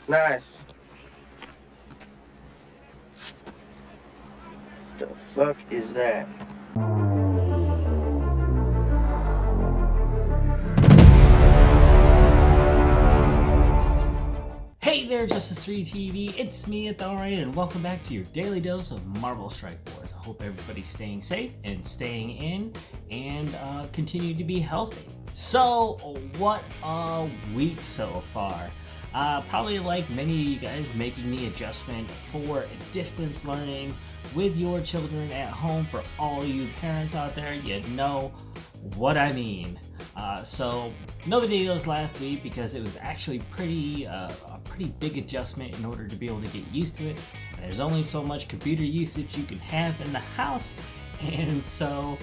Nice. The fuck is that? Hey there, Justice 3 TV, it's me, Authorian, and welcome back to your daily dose of Marvel Strike Force. I hope everybody's staying safe and staying in and continue to be healthy. So, what a week so far. Probably like many of you guys making the adjustment for distance learning with your children at home. For all you parents out there, you know what I mean. So no videos last week because it was actually a pretty big adjustment in order to be able to get used to it. And there's only so much computer usage you can have in the house, and so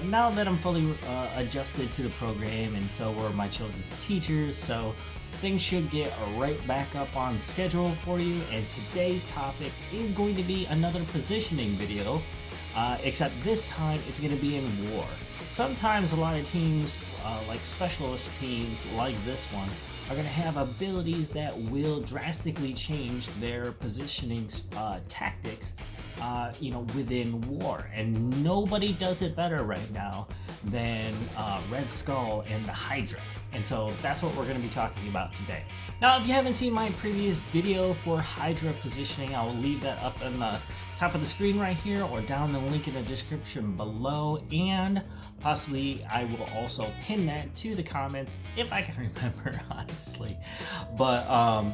now that I'm fully adjusted to the program, and so were my children's teachers, so things should get right back up on schedule for you. And today's topic is going to be another positioning video, except this time it's going to be in war. Sometimes a lot of teams, like specialist teams like this one, are going to have abilities that will drastically change their positioning tactics, within war. And nobody does it better right now than Red Skull and the Hydra. And so that's what we're going to be talking about today. Now, if you haven't seen my previous video for Hydra positioning, I will leave that up in the top of the screen right here, or down the link in the description below, and possibly I will also pin that to the comments if I can remember, honestly. But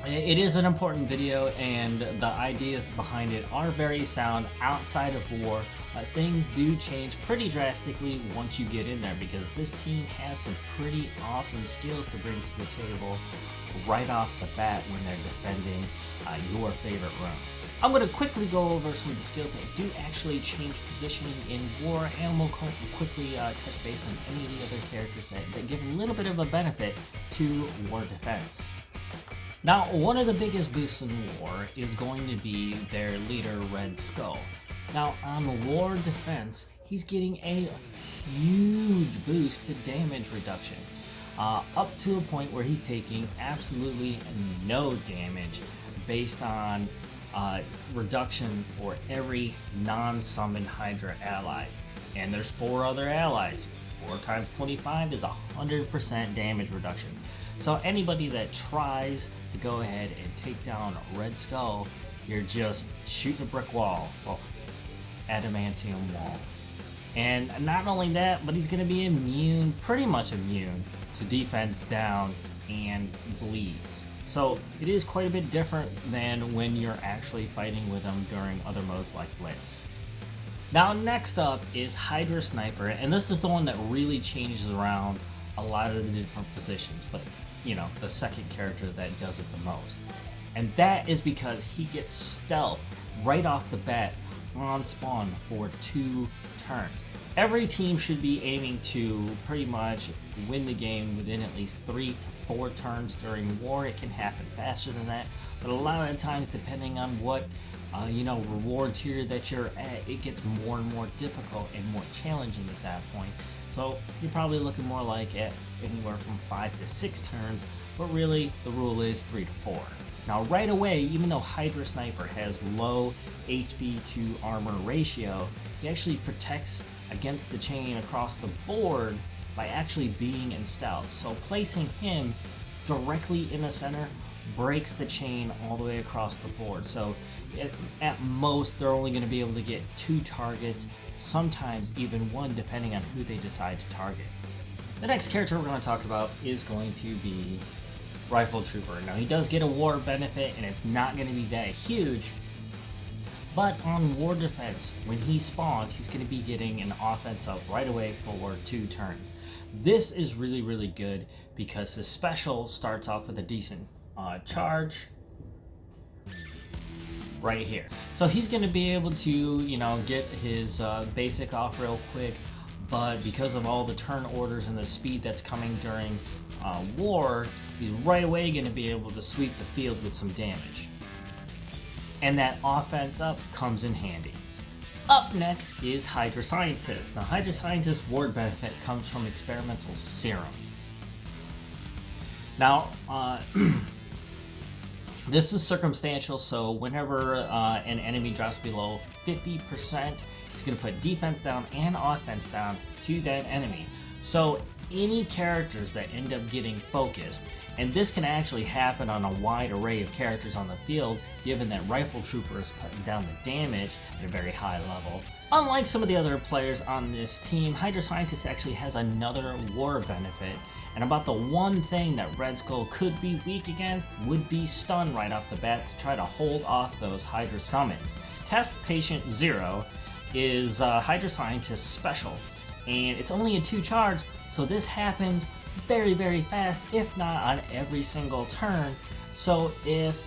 it is an important video, and the ideas behind it are very sound. Outside of war, things do change pretty drastically once you get in there, because this team has some pretty awesome skills to bring to the table right off the bat when they're defending your favorite room. I'm going to quickly go over some of the skills that do actually change positioning in war, and we'll quickly touch base on any of the other characters that give a little bit of a benefit to war defense. Now, one of the biggest boosts in war is going to be their leader, Red Skull. Now, on war defense, he's getting a huge boost to damage reduction, up to a point where he's taking absolutely no damage based on reduction for every non-summoned Hydra ally. And there's 4 other allies. 4 times 25 is 100% damage reduction. So anybody that tries to go ahead and take down Red Skull, you're just shooting a brick wall. Well, adamantium wall. And not only that, but he's going to be immune, pretty much immune, to defense down and bleeds. So it is quite a bit different than when you're actually fighting with them during other modes like Blitz. Now, next up is Hydra Sniper, and this is the one that really changes around a lot of the different positions, but the second character that does it the most. And that is because he gets stealth right off the bat on spawn for 2 turns. Every team should be aiming to pretty much win the game within at least 3 to 4 turns during war. It can happen faster than that, but a lot of the times, depending on what reward tier that you're at, it gets more and more difficult and more challenging at that point. So you're probably looking more like at anywhere from 5 to 6 turns, but really the rule is 3 to 4. Now, right away, even though Hydra Sniper has low HP to armor ratio, he actually protects against the chain across the board by actually being in stealth. So placing him directly in the center breaks the chain all the way across the board. So at most, they're only going to be able to get 2 targets, sometimes even 1, depending on who they decide to target. The next character we're going to talk about is going to be Rifle Trooper. Now, he does get a war benefit, and it's not going to be that huge, but on war defense, when he spawns, he's going to be getting an offense up right away for 2 turns. This is really, really good because his special starts off with a decent charge right here. So he's going to be able to, get his basic off real quick, but because of all the turn orders and the speed that's coming during war, he's right away going to be able to sweep the field with some damage. And that offense up comes in handy. Up next is Hydra Scientist. Now, Hydra Scientist ward benefit comes from experimental serum. Now, This is circumstantial, so whenever an enemy drops below 50%, it's going to put defense down and offense down to that enemy. So any characters that end up getting focused, and this can actually happen on a wide array of characters on the field, given that Rifle Trooper is putting down the damage at a very high level. Unlike some of the other players on this team, Hydra Scientist actually has another war benefit, and about the one thing that Red Skull could be weak against would be stun right off the bat to try to hold off those Hydra summons. Test Patient Zero is Hydra Scientist special, and it's only a 2 charge, so this happens very, very fast, if not on every single turn. So if,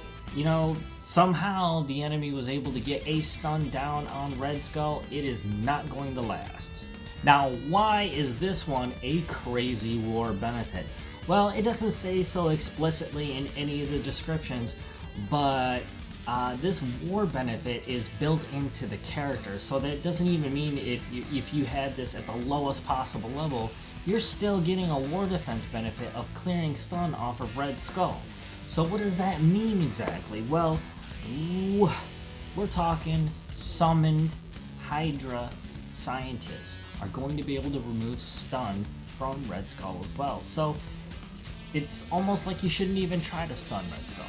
somehow the enemy was able to get a stun down on Red Skull, it is not going to last. Now, why is this one a crazy war benefit? Well, it doesn't say so explicitly in any of the descriptions, but this war benefit is built into the character, so that doesn't even mean if you had this at the lowest possible level, you're still getting a war defense benefit of clearing stun off of Red Skull. So what does that mean exactly? Well, we're talking summoned Hydra Scientists are going to be able to remove stun from Red Skull as well. So it's almost like you shouldn't even try to stun Red Skull.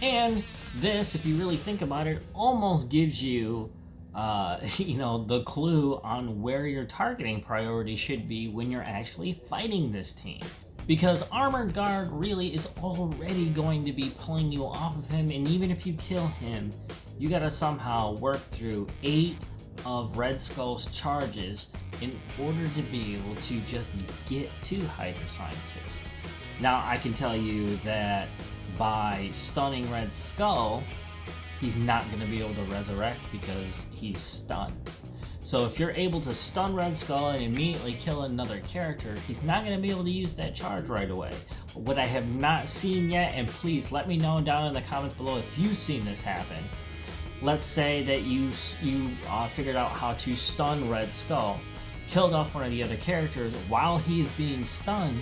And this, if you really think about it, almost gives you the clue on where your targeting priority should be when you're actually fighting this team. Because Armored Guard really is already going to be pulling you off of him, and even if you kill him, you gotta somehow work through 8 of Red Skull's charges in order to be able to just get to Hydra Scientist. Now, I can tell you that by stunning Red Skull, he's not going to be able to resurrect because he's stunned. So if you're able to stun Red Skull and immediately kill another character, he's not going to be able to use that charge right away. But what I have not seen yet, and please let me know down in the comments below if you've seen this happen. Let's say that you figured out how to stun Red Skull, killed off one of the other characters while he is being stunned.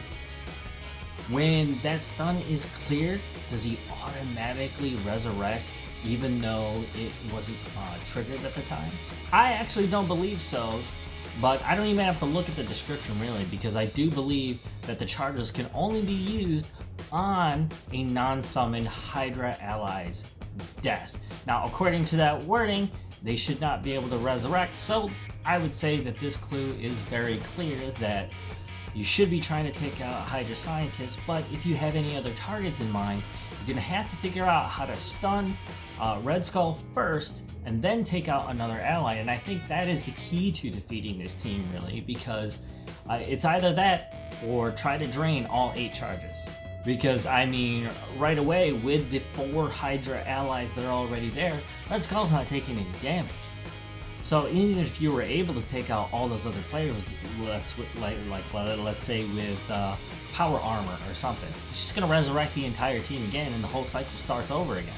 When that stun is cleared, does he automatically resurrect even though it wasn't triggered at the time? I actually don't believe so, but I don't even have to look at the description really, because I do believe that the charges can only be used on a non-summoned Hydra ally's death. Now, according to that wording, they should not be able to resurrect, so I would say that this clue is very clear that you should be trying to take out Hydra Scientists, but if you have any other targets in mind, you're going to have to figure out how to stun Red Skull first, and then take out another ally, and I think that is the key to defeating this team, really, because it's either that, or try to drain all 8 charges. Because, I mean, right away, with the 4 Hydra allies that are already there, Red Skull's not taking any damage. So even if you were able to take out all those other players, let's say with power armor or something, it's just going to resurrect the entire team again, and the whole cycle starts over again.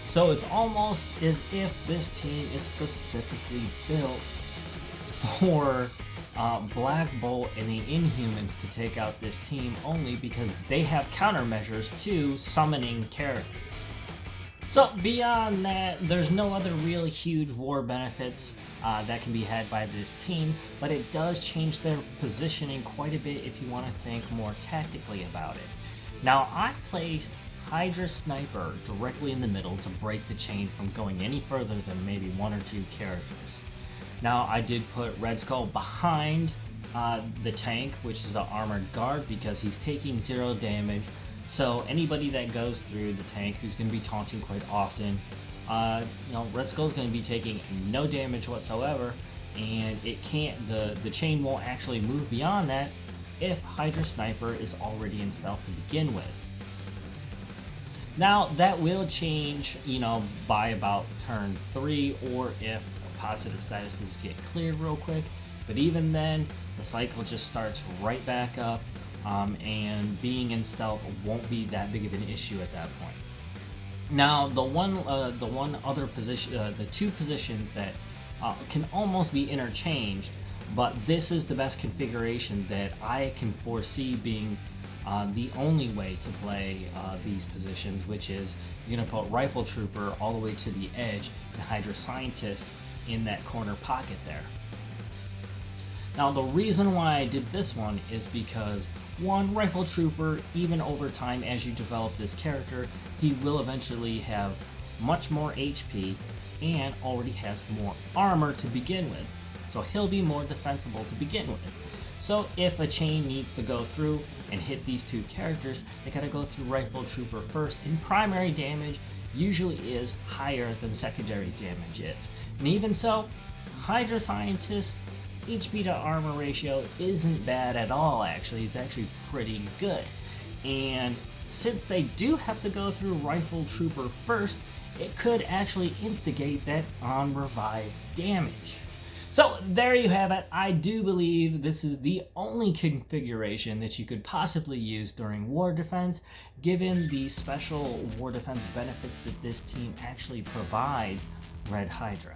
So it's almost as if this team is specifically built for Black Bolt and the Inhumans to take out this team, only because they have countermeasures to summoning characters. So beyond that, there's no other real huge war benefits that can be had by this team, but it does change their positioning quite a bit if you want to think more tactically about it. Now, I placed Hydra Sniper directly in the middle to break the chain from going any further than maybe 1 or 2 characters. Now, I did put Red Skull behind the tank, which is the Armored Guard, because he's taking 0 damage. So anybody that goes through the tank who's going to be taunting quite often, Red Skull's going to be taking no damage whatsoever, and it can't. The chain won't actually move beyond that if Hydra Sniper is already in stealth to begin with. Now that will change, by about turn 3, or if positive statuses get cleared real quick. But even then, the cycle just starts right back up, and being in stealth won't be that big of an issue at that point. Now, the two positions that can almost be interchanged, but this is the best configuration that I can foresee being the only way to play these positions, which is you're going to put Rifle Trooper all the way to the edge and Hydra Scientist in that corner pocket there. Now the reason why I did this one is because, one, Rifle Trooper, even over time as you develop this character, he will eventually have much more HP and already has more armor to begin with. So he'll be more defensible to begin with. So if a chain needs to go through and hit these two characters, they gotta go through Rifle Trooper first, and primary damage usually is higher than secondary damage is. And even so, Hydra Scientist HP to armor ratio isn't bad at all, actually. It's actually pretty good. And since they do have to go through Rifle Trooper first, it could actually instigate that on revive damage. So there you have it. I do believe this is the only configuration that you could possibly use during war defense, given the special war defense benefits that this team actually provides Red Hydra.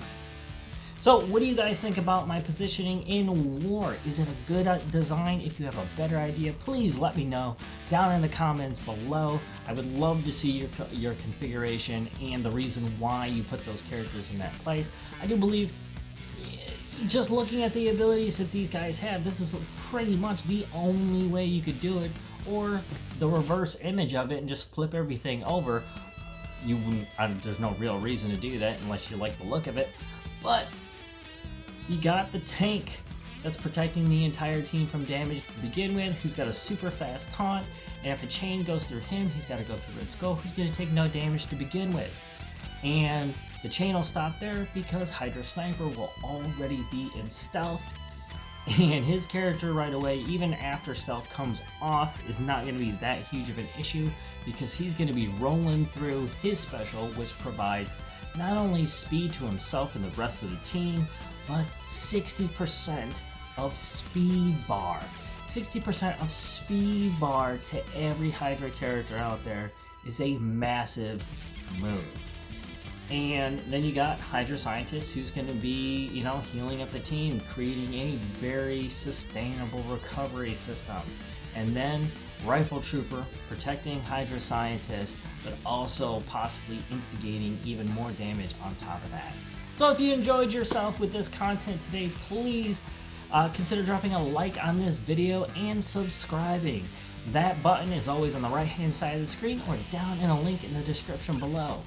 So what do you guys think about my positioning in war? Is it a good design? If you have a better idea, please let me know down in the comments below. I would love to see your configuration and the reason why you put those characters in that place. I do believe, just looking at the abilities that these guys have, this is pretty much the only way you could do it, or the reverse image of it and just flip everything over. You wouldn't, there's no real reason to do that unless you like the look of it. But you got the tank that's protecting the entire team from damage to begin with, who's got a super fast taunt, and if a chain goes through him, he's got to go through Red Skull, who's going to take no damage to begin with. And the chain will stop there because Hydra Sniper will already be in stealth, and his character right away, even after stealth comes off, is not going to be that huge of an issue because he's going to be rolling through his special, which provides not only speed to himself and the rest of the team, but 60% of speed bar. 60% of speed bar to every Hydra character out there is a massive move. And then you got Hydra Scientist, who's going to be, you know, healing up the team, creating a very sustainable recovery system. And then Rifle Trooper, protecting Hydra Scientist, but also possibly instigating even more damage on top of that. So if you enjoyed yourself with this content today, please consider dropping a like on this video and subscribing. That button is always on the right hand side of the screen or down in a link in the description below.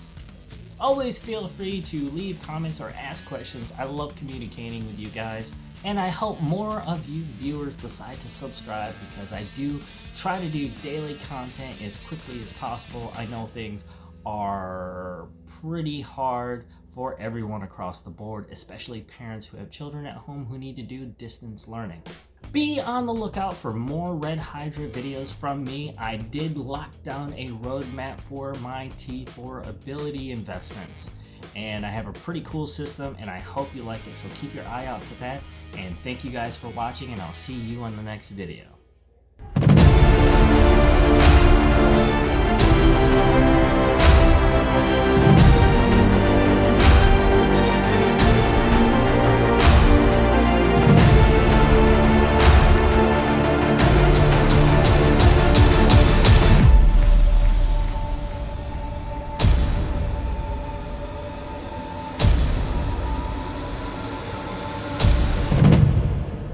Always feel free to leave comments or ask questions. I love communicating with you guys, and I hope more of you viewers decide to subscribe because I do try to do daily content as quickly as possible. I know things are pretty hard for everyone across the board, especially parents who have children at home who need to do distance learning. Be on the lookout for more Red Hydra videos from me. I did lock down a roadmap for my T4 ability investments, and I have a pretty cool system, and I hope you like it, so keep your eye out for that. And thank you guys for watching, and I'll see you on the next video.